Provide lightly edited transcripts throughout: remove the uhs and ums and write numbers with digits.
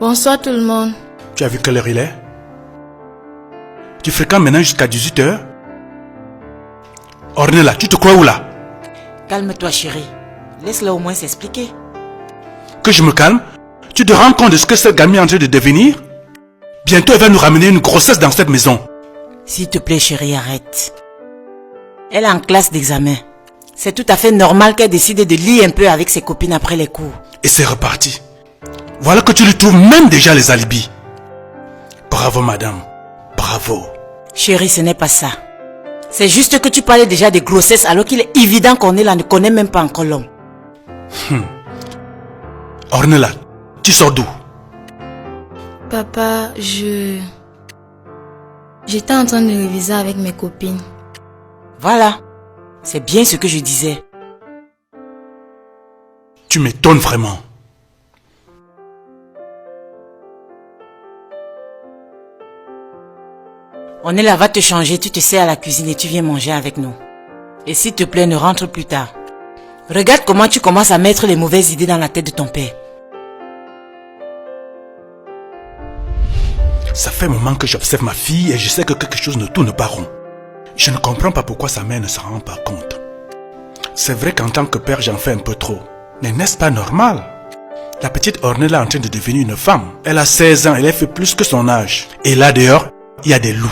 Bonsoir tout le monde. Tu as vu quelle heure il est? Tu fréquentes maintenant jusqu'à 18h? Ornella, tu te crois où là? Calme-toi chérie. Laisse-la au moins s'expliquer. Que je me calme? Tu te rends compte de ce que cette gamine est en train de devenir? Bientôt elle va nous ramener une grossesse dans cette maison. S'il te plaît chérie, arrête. Elle est en classe d'examen. C'est tout à fait normal qu'elle décide de lire un peu avec ses copines après les cours. Et c'est reparti. Voilà que tu lui trouves même déjà les alibis. Bravo madame, bravo. Chérie, ce n'est pas ça. C'est juste que tu parlais déjà de grossesse alors qu'il est évident qu'Ornella ne connaît même pas encore l'homme. Ornella, tu sors d'où? Papa, j'étais en train de réviser avec mes copines. Voilà. C'est bien ce que je disais. Tu m'étonnes vraiment. Ornella va te changer, tu te sers à la cuisine et tu viens manger avec nous. Et s'il te plaît, ne rentre plus tard. Regarde comment tu commences à mettre les mauvaises idées dans la tête de ton père. Ça fait un moment que j'observe ma fille et je sais que quelque chose ne tourne pas rond. Je ne comprends pas pourquoi sa mère ne s'en rend pas compte. C'est vrai qu'en tant que père, j'en fais un peu trop. Mais n'est-ce pas normal? La petite Ornella est en train de devenir une femme. Elle a 16 ans, elle fait plus que son âge. Et là dehors, il y a des loups.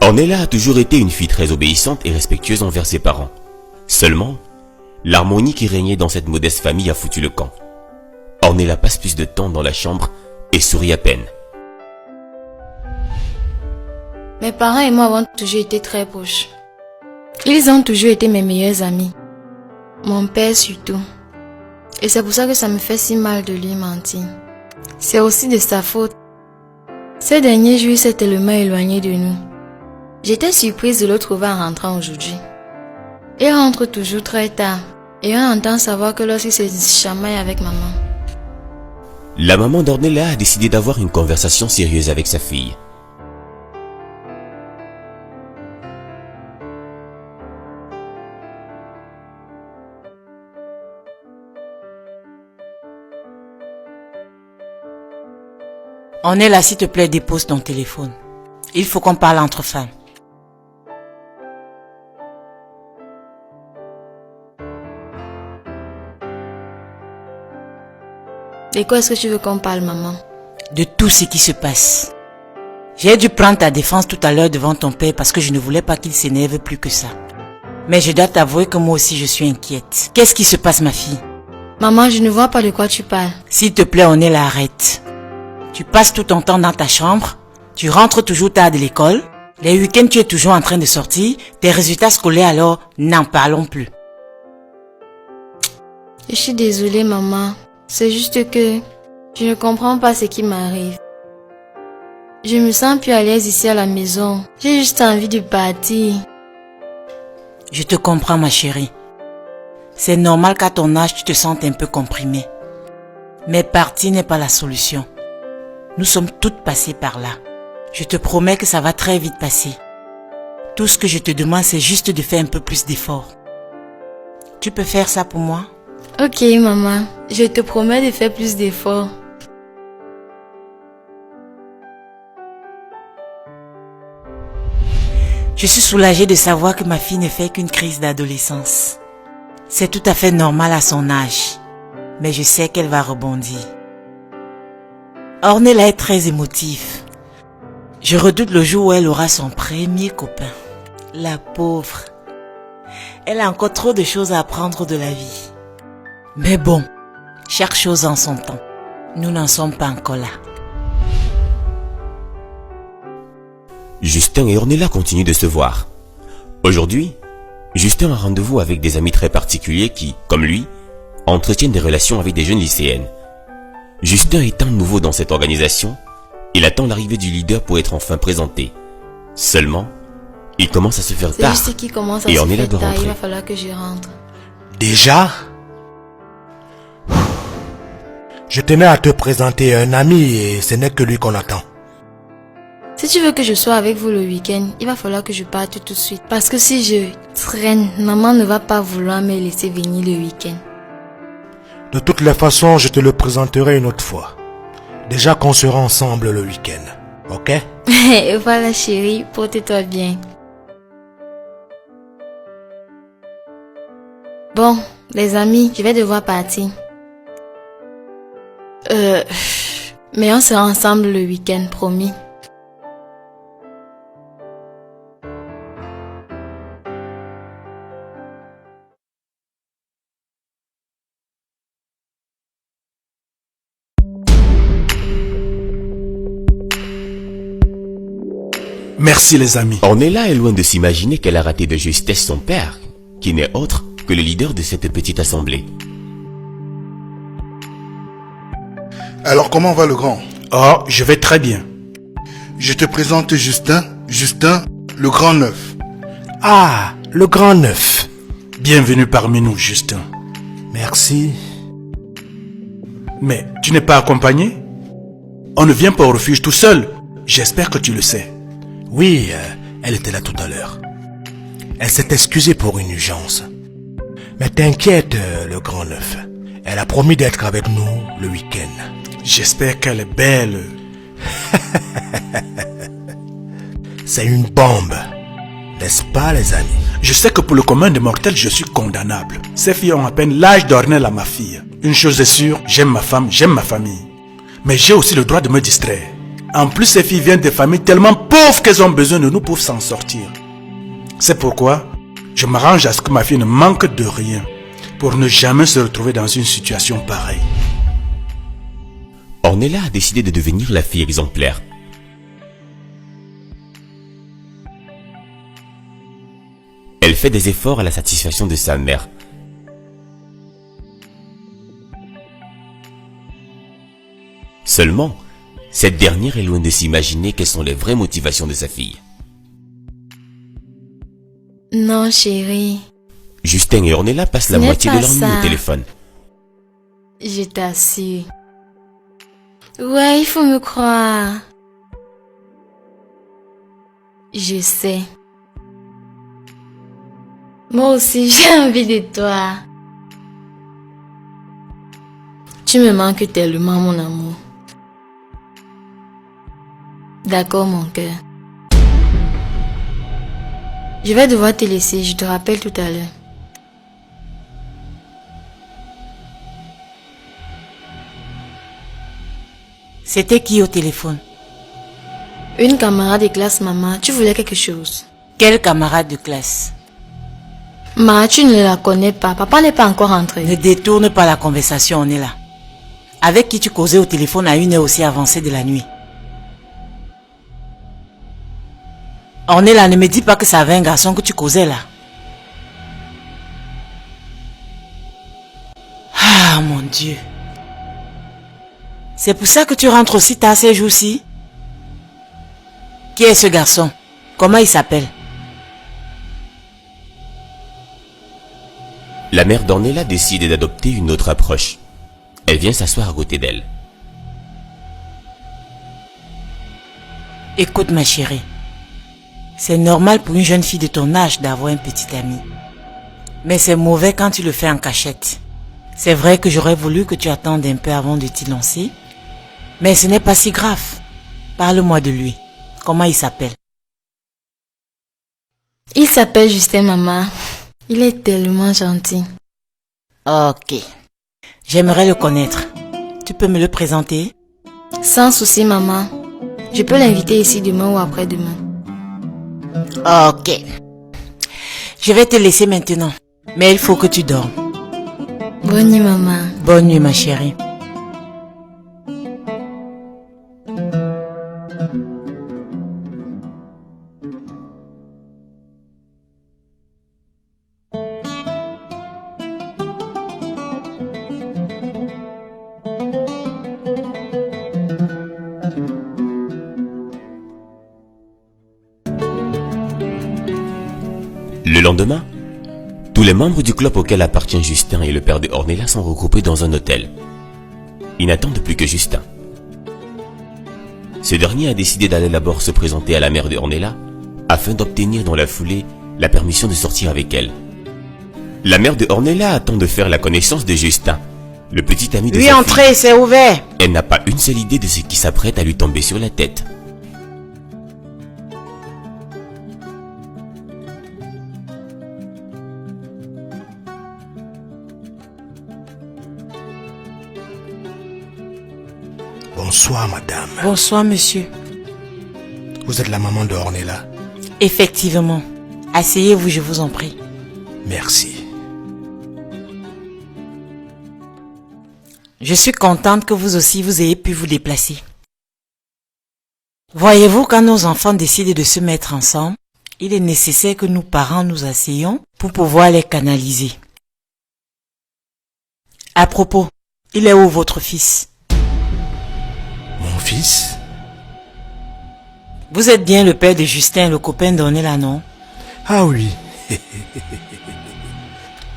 Ornella a toujours été une fille très obéissante et respectueuse envers ses parents. Seulement, l'harmonie qui régnait dans cette modeste famille a foutu le camp. Ornella passe plus de temps dans la chambre et sourit à peine. Mes parents et moi avons toujours été très proches. Ils ont toujours été mes meilleurs amis. Mon père surtout. Et c'est pour ça que ça me fait si mal de lui mentir. C'est aussi de sa faute. Ces derniers jours, il s'est tellement éloigné de nous. J'étais surprise de le trouver en rentrant aujourd'hui. Il rentre toujours très tard et on entend savoir que lorsqu'il se chamaille avec maman. La maman d'Ornella a décidé d'avoir une conversation sérieuse avec sa fille. Ornella, s'il te plaît, dépose ton téléphone. Il faut qu'on parle entre femmes. De quoi est-ce que tu veux qu'on parle, maman? De tout ce qui se passe. J'ai dû prendre ta défense tout à l'heure devant ton père parce que je ne voulais pas qu'il s'énerve plus que ça. Mais je dois t'avouer que moi aussi je suis inquiète. Qu'est-ce qui se passe, ma fille? Maman, je ne vois pas de quoi tu parles. S'il te plaît, Ornella, arrête. Tu passes tout ton temps dans ta chambre. Tu rentres toujours tard de l'école. Les week-ends, tu es toujours en train de sortir. Tes résultats scolaires, alors, n'en parlons plus. Je suis désolée, maman. C'est juste que je ne comprends pas ce qui m'arrive. Je me sens plus à l'aise ici à la maison. J'ai juste envie de partir. Je te comprends, ma chérie. C'est normal qu'à ton âge, tu te sentes un peu comprimée. Mais partir n'est pas la solution. Nous sommes toutes passées par là. Je te promets que ça va très vite passer. Tout ce que je te demande, c'est juste de faire un peu plus d'efforts. Tu peux faire ça pour moi? Ok, maman. Je te promets de faire plus d'efforts. Je suis soulagée de savoir que ma fille ne fait qu'une crise d'adolescence. C'est tout à fait normal à son âge. Mais je sais qu'elle va rebondir. Ornella est très émotive. Je redoute le jour où elle aura son premier copain. La pauvre. Elle a encore trop de choses à apprendre de la vie. Mais bon, chaque chose en son temps. Nous n'en sommes pas encore là. Justin et Ornella continuent de se voir. Aujourd'hui, Justin a rendez-vous avec des amis très particuliers qui, comme lui, entretiennent des relations avec des jeunes lycéennes. Justin étant nouveau dans cette organisation, il attend l'arrivée du leader pour être enfin présenté. Seulement, il commence à se faire C'est tard. juste qu'il commence à Et se Ornella faire doit tard, il rentrer. va falloir que je rentre. Déjà? Je tenais à te présenter un ami et ce n'est que lui qu'on attend. Si tu veux que je sois avec vous le week-end, il va falloir que je parte tout de suite. Parce que si je traîne, maman ne va pas vouloir me laisser venir le week-end. De toutes les façons, je te le présenterai une autre fois. Déjà qu'on sera ensemble le week-end. Ok? Et voilà chérie, porte-toi bien. Bon, les amis, je vais devoir partir. Mais on sera ensemble le week-end, promis. Merci les amis. Ornella est loin de s'imaginer qu'elle a raté de justesse son père, qui n'est autre que le leader de cette petite assemblée. Alors comment va le grand? Oh, je vais très bien. Je te présente Justin, le grand neuf. Ah, le grand neuf. Bienvenue parmi nous, Justin. Merci. Mais tu n'es pas accompagné? On ne vient pas au refuge tout seul. J'espère que tu le sais. Oui, elle était là tout à l'heure. Elle s'est excusée pour une urgence. Mais t'inquiète, le grand neuf. Elle a promis d'être avec nous le week-end. J'espère qu'elle est belle. C'est une bombe. N'est-ce pas, les amis? Je sais que pour le commun des mortels, je suis condamnable. Ces filles ont à peine l'âge d'Ornella, ma fille. Une chose est sûre, j'aime ma femme, j'aime ma famille. Mais j'ai aussi le droit de me distraire. En plus, ces filles viennent de familles tellement pauvres qu'elles ont besoin de nous pour s'en sortir. C'est pourquoi je m'arrange à ce que ma fille ne manque de rien pour ne jamais se retrouver dans une situation pareille. Ornella a décidé de devenir la fille exemplaire. Elle fait des efforts à la satisfaction de sa mère. Seulement, cette dernière est loin de s'imaginer quelles sont les vraies motivations de sa fille. Non chérie, Justin et Ornella passent la Ce n'est moitié de pas leur nuit ça. au téléphone. je t'assure. Ouais, il faut me croire. Je sais. Moi aussi, j'ai envie de toi. Tu me manques tellement, mon amour. D'accord, mon cœur. Je vais devoir te laisser, je te rappelle tout à l'heure. C'était qui au téléphone? Une camarade de classe, maman, tu voulais quelque chose. Quel camarade de classe? Ma, tu ne la connais pas. Papa n'est pas encore rentré. Ne détourne pas la conversation, on est là. Avec qui tu causais au téléphone à une heure aussi avancée de la nuit? On est là, ne me dis pas que ça avait un garçon que tu causais là. Ah mon Dieu. C'est pour ça que tu rentres aussi tard ces jours-ci? Qui est ce garçon? Comment il s'appelle? La mère d'Ornella décide d'adopter une autre approche. Elle vient s'asseoir à côté d'elle. Écoute ma chérie. C'est normal pour une jeune fille de ton âge d'avoir un petit ami. Mais c'est mauvais quand tu le fais en cachette. C'est vrai que j'aurais voulu que tu attendes un peu avant de t'y lancer. Mais ce n'est pas si grave. Parle-moi de lui. Comment il s'appelle? Il s'appelle Justin, maman. Il est tellement gentil. Ok. J'aimerais le connaître. Tu peux me le présenter? Sans souci, maman. Je peux l'inviter ici demain ou après-demain. Ok. Je vais te laisser maintenant. Mais il faut que tu dormes. Bonne nuit, maman. Bonne nuit ma chérie. lendemain, tous les membres du club auquel appartient Justin et le père de Ornella sont regroupés dans un hôtel. Ils n'attendent plus que Justin. Ce dernier a décidé d'aller d'abord se présenter à la mère de Ornella afin d'obtenir dans la foulée la permission de sortir avec elle. La mère de Ornella attend de faire la connaissance de Justin, le petit ami de Oui, sa entrez, c'est ouvert. fille. Elle n'a pas une seule idée de ce qui s'apprête à lui tomber sur la tête. Bonsoir, madame. Bonsoir, monsieur. Vous êtes la maman de Ornella? Effectivement. Asseyez-vous, je vous en prie. Merci. Je suis contente que vous aussi vous ayez pu vous déplacer. Voyez-vous, quand nos enfants décident de se mettre ensemble, il est nécessaire que nous parents nous asseyions pour pouvoir les canaliser. À propos, il est où votre fils? Mon fils? Vous êtes bien le père de Justin, le copain d'Ornella, non? Ah oui.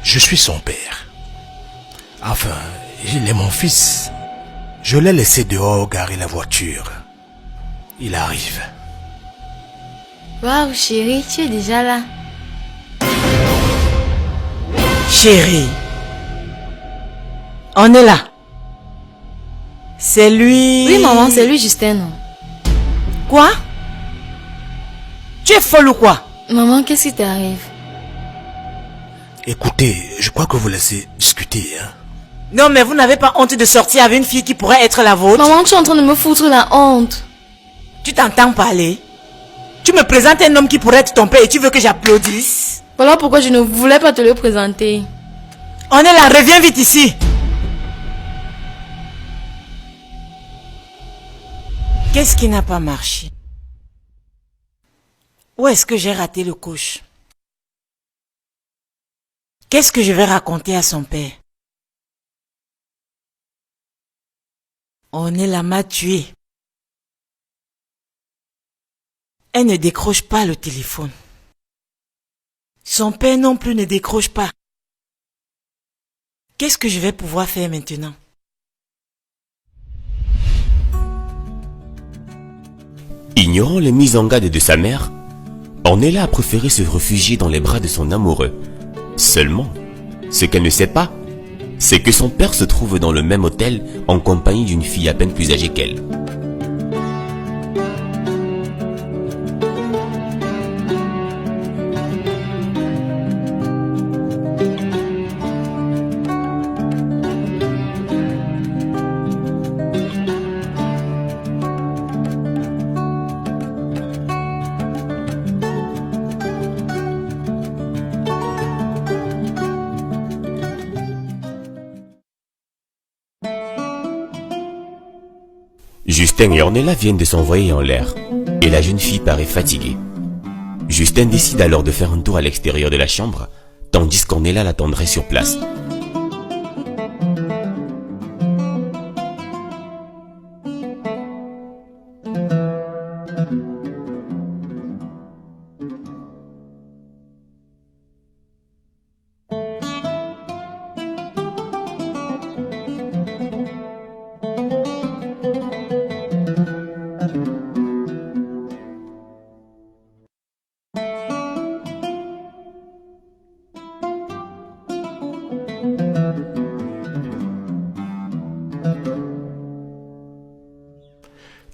Je suis son père. Enfin, il est mon fils. Je l'ai laissé dehors garer la voiture. Il arrive. Waouh, chérie, tu es déjà là. Chérie, Ornella. C'est lui... Oui, maman, c'est lui, Justin, non? Quoi? Tu es folle ou quoi? Maman, qu'est-ce qui t'arrive? Écoutez, je crois que vous laissez discuter, hein. Non, mais vous n'avez pas honte de sortir avec une fille qui pourrait être la vôtre? Maman, tu es en train de me foutre la honte. Tu t'entends parler? Tu me présentes un homme qui pourrait être ton père et tu veux que j'applaudisse? Voilà pourquoi je ne voulais pas te le présenter. Ornella, reviens vite ici. Qu'est-ce qui n'a pas marché? Où est-ce que j'ai raté le coche? Qu'est-ce que je vais raconter à son père? Ornella m'a tué. Elle ne décroche pas le téléphone. Son père non plus ne décroche pas. Qu'est-ce que je vais pouvoir faire maintenant? Ignorant les mises en garde de sa mère, Ornella a préféré se réfugier dans les bras de son amoureux. Seulement, ce qu'elle ne sait pas, c'est que son père se trouve dans le même hôtel en compagnie d'une fille à peine plus âgée qu'elle. Justin et Ornella viennent de s'envoyer en l'air, et la jeune fille paraît fatiguée. Justin décide alors de faire un tour à l'extérieur de la chambre, tandis qu'Ornella l'attendrait sur place.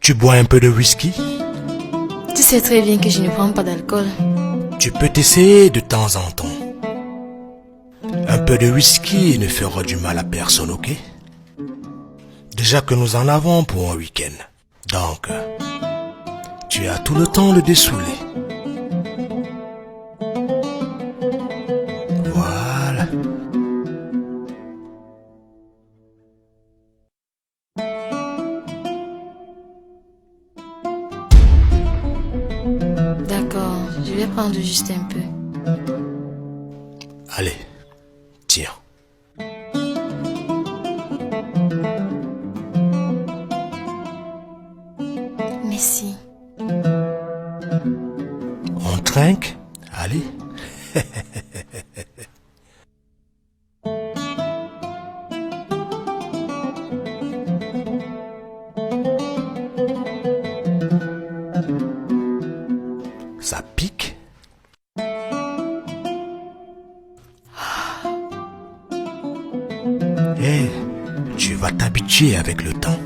Tu bois un peu de whisky? Tu sais très bien que je ne prends pas d'alcool. Tu peux t'essayer de temps en temps. Un peu de whisky ne fera du mal à personne, ok? Déjà que nous en avons pour un week-end. Donc, tu as tout le temps de dessouler. Voilà. D'accord, je vais prendre juste un peu. Allez, tiens. Merci. On trinque? Allez. Ça pique. Eh, tu vas t'habituer avec le temps.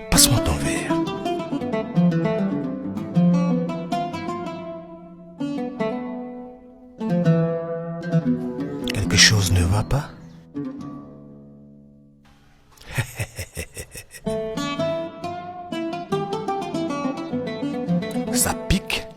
Passe-moi ton verre. Quelque chose ne va pas? Ça pique.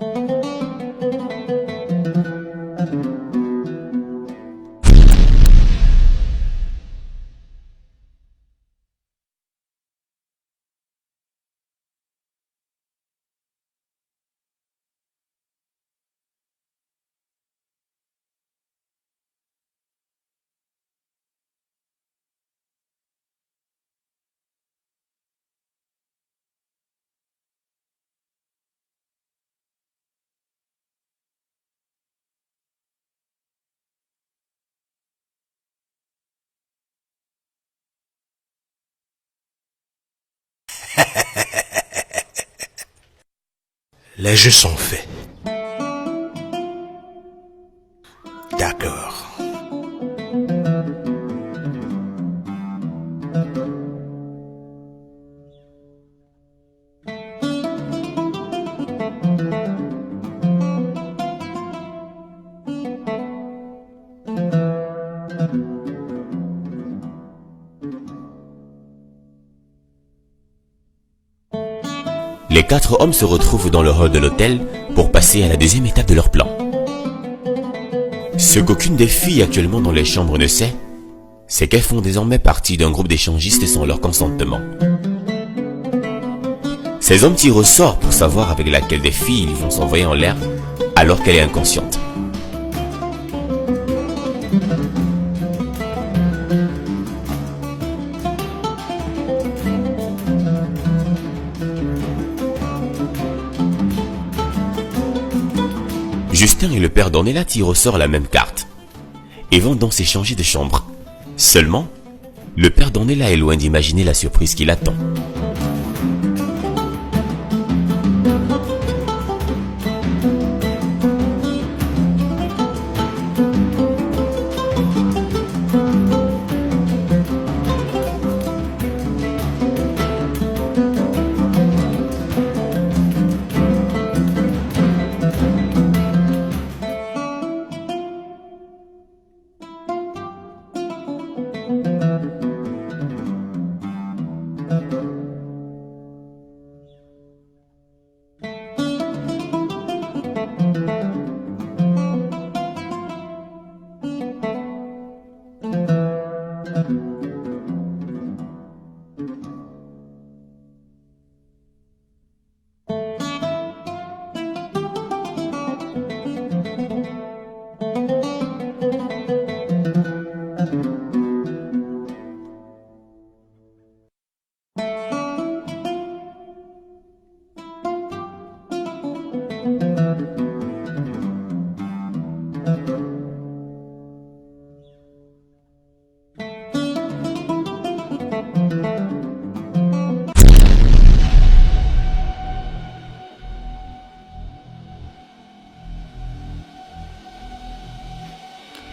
Les jeux sont faits. D'accord. Les 4 hommes se retrouvent dans le hall de l'hôtel pour passer à la deuxième étape de leur plan. Ce qu'aucune des filles actuellement dans les chambres ne sait, c'est qu'elles font désormais partie d'un groupe d'échangistes sans leur consentement. Ces hommes tirent au sort pour savoir avec laquelle des filles ils vont s'envoyer en l'air alors qu'elle est inconsciente. Justin et le père d'Ornella tirent au sort la même carte et vont donc s'échanger de chambre. Seulement, le père d'Ornella est loin d'imaginer la surprise qui l'attend.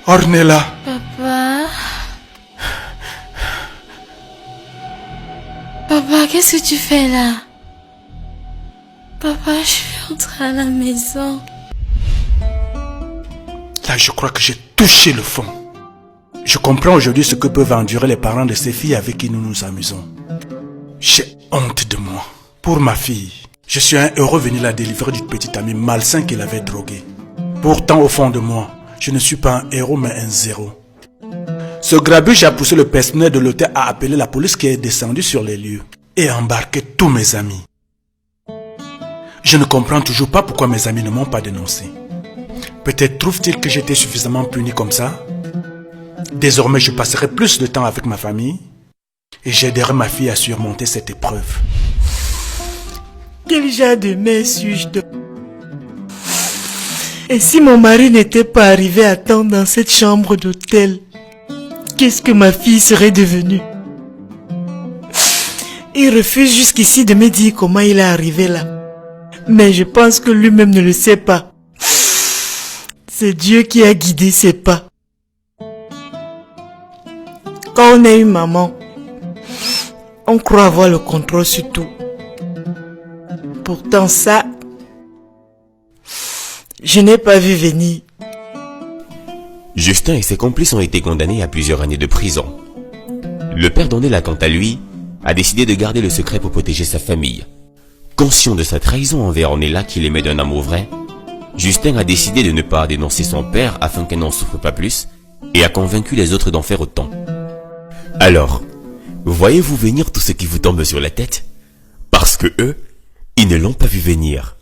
Ornella, Papa. Papa, qu'est-ce que tu fais là? Papa, je suis entrée à la maison. là je crois que j'ai touché le fond. Je comprends aujourd'hui ce que peuvent endurer les parents de ces filles avec qui nous nous amusons. J'ai honte de moi. Pour ma fille, je suis un heureux venu la délivrer du petit ami malsain qui l'avait drogué. Pourtant au fond de moi, je ne suis pas un héros mais un zéro. Ce grabuge a poussé le personnel de l'hôtel à appeler la police qui est descendue sur les lieux et a embarqué tous mes amis. Je ne comprends toujours pas pourquoi mes amis ne m'ont pas dénoncé. Peut-être trouvent-ils que j'étais suffisamment puni comme ça. Désormais, je passerai plus de temps avec ma famille et j'aiderai ma fille à surmonter cette épreuve. Quel genre de mère suis-je donc? Et si mon mari n'était pas arrivé à temps dans cette chambre d'hôtel, qu'est-ce que ma fille serait devenue? Il refuse jusqu'ici de me dire comment il est arrivé là. Mais je pense que lui-même ne le sait pas. C'est Dieu qui a guidé ses pas. Quand on est une maman, on croit avoir le contrôle sur tout. Pourtant ça, je n'ai pas vu venir. Justin et ses complices ont été condamnés à plusieurs années de prison. Le père d'Ornella, quant à lui, a décidé de garder le secret pour protéger sa famille. Conscient de sa trahison envers Ornella qu'il aimait d'un amour vrai, Justin a décidé de ne pas dénoncer son père afin qu'elle n'en souffre pas plus et a convaincu les autres d'en faire autant. Alors, voyez-vous venir tout ce qui vous tombe sur la tête? Parce que eux, ils ne l'ont pas vu venir.